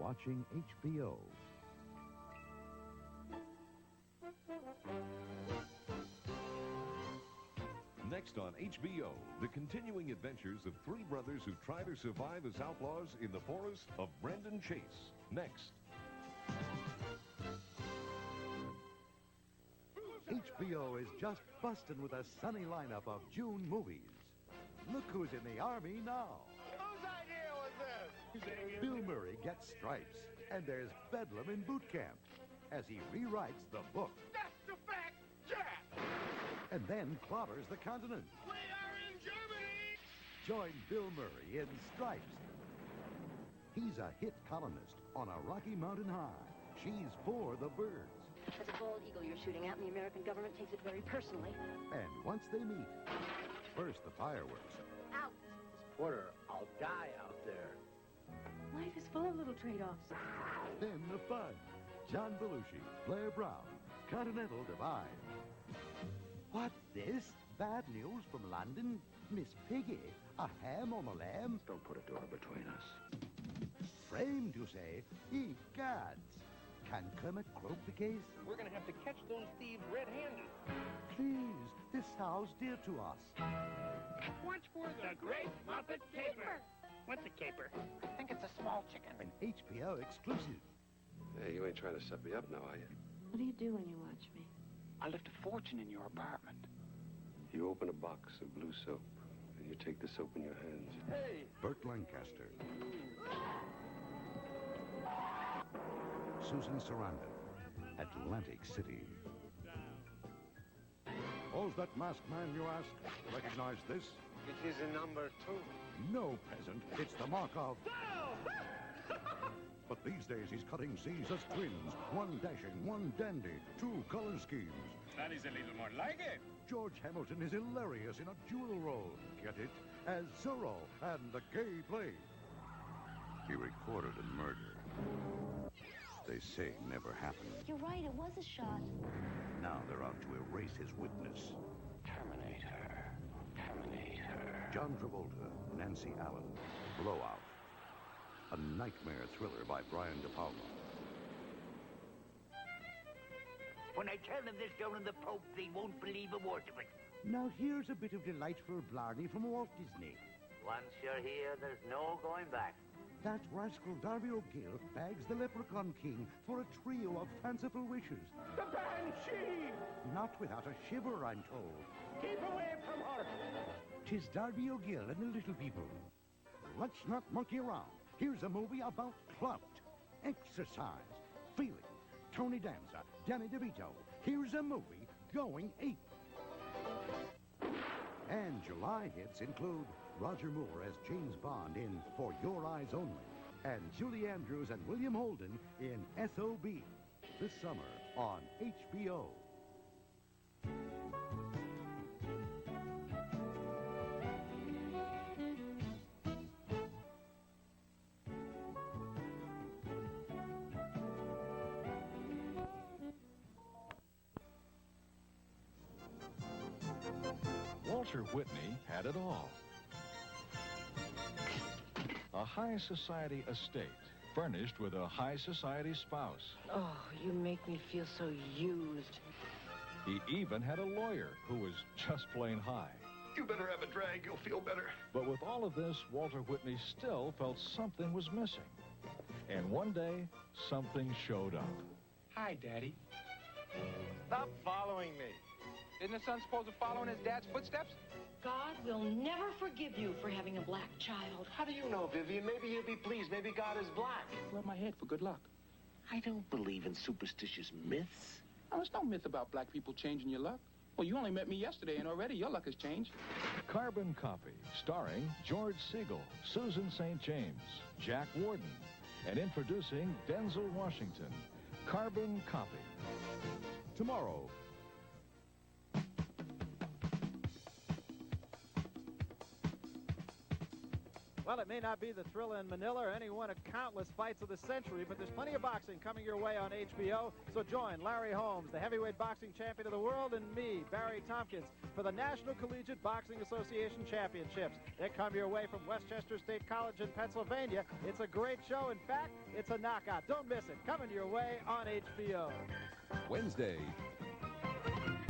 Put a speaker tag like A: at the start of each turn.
A: watching HBO.
B: Next on HBO, the continuing adventures of three brothers who try to survive as outlaws in the forest of Brendan Chase. Next.
A: HBO is just busting with a sunny lineup of June movies. Look who's in the Army now.
C: Whose idea was this?
A: Bill Murray gets stripes, and there's Bedlam in boot camp as he rewrites the book.
C: That's the fact, Jack!
A: And then clobbers the continent.
C: We are in Germany!
A: Join Bill Murray in Stripes. He's a hit columnist on a Rocky Mountain high. She's for the birds.
D: There's a bald eagle you're shooting at, and the American government takes it very personally.
A: And once they meet, first the fireworks.
D: Out!
E: Porter, I'll die out there.
D: Life is full of little trade-offs.
A: Then the fun. John Belushi, Blair Brown, Continental Divide. What's this? Bad news from London? Miss Piggy, a ham on the lamb?
E: Don't put a door between us.
A: Framed, you say? Egads. Can Kermit croak the case?
F: We're going to have to catch those thieves red-handed.
A: Please, this sounds dear to us.
F: Watch for the Great Muppet Caper. What's a caper?
C: I think it's a small chicken.
A: An HBO exclusive.
G: Hey, you ain't trying to set me up now, are you?
D: What do you do when you watch me?
E: I left a fortune in your apartment.
G: You open a box of blue soap, and you take the soap in your hands.
F: Hey!
A: Burt Lancaster. Susan Sarandon, Atlantic City. Who's that masked man, you ask? Recognize this?
C: It is a number 2.
A: No present. It's the mark of... But these days he's cutting C's as twins. One dashing, one dandy, 2 color schemes.
F: That is a little more like it.
A: George Hamilton is hilarious in a dual role. Get it? As Zorro and the gay play. He recorded a murder. They say never happened.
D: You're right, it was a shot.
A: Now they're out to erase his witness.
E: Terminate her. Terminate her.
A: John Travolta, Nancy Allen, Blowout. A nightmare thriller by Brian De Palma.
H: When I tell them this down in the Pope, they won't believe a word of it.
A: Now here's a bit of delightful blarney from Walt Disney.
H: Once you're here, there's no going back.
A: That rascal Darby O'Gill bags the Leprechaun King for a trio of fanciful wishes.
F: The Banshee!
A: Not without a shiver, I'm told.
F: Keep away from her!
A: 'Tis Darby O'Gill and the little people. Let's not monkey around. Here's a movie about clout, exercise, feeling. Tony Danza, Danny DeVito. Here's a movie going ape. And July hits include Roger Moore as James Bond in For Your Eyes Only, and Julie Andrews and William Holden in S.O.B. this summer on HBO.
I: Walter Whitney had it all. A high society estate, furnished with a high society spouse.
D: Oh, you make me feel so used.
I: He even had a lawyer who was just plain high.
G: You better have a drag, you'll feel better.
I: But with all of this, Walter Whitney still felt something was missing. And one day, something showed up.
F: Hi, Daddy.
C: Stop following me.
F: Isn't the son supposed to follow in his dad's footsteps?
D: God will never forgive you for having a black child.
E: How do you know, Vivian? Maybe he'll be pleased. Maybe God is black.
F: Rub my head for good luck.
E: I don't believe in superstitious myths.
F: Oh, there's no myth about black people changing your luck. Well, you only met me yesterday, and already your luck has changed.
I: Carbon Copy, starring George Segal, Susan St. James, Jack Warden, and introducing Denzel Washington. Carbon Copy. Tomorrow.
J: Well, it may not be the thrill in Manila or any one of countless fights of the century, but there's plenty of boxing coming your way on HBO. So join Larry Holmes, the heavyweight boxing champion of the world, and me, Barry Tompkins, for the National Collegiate Boxing Association Championships. They come your way from Westchester State College in Pennsylvania. It's a great show. In fact, it's a knockout. Don't miss it. Coming your way on HBO.
B: Wednesday,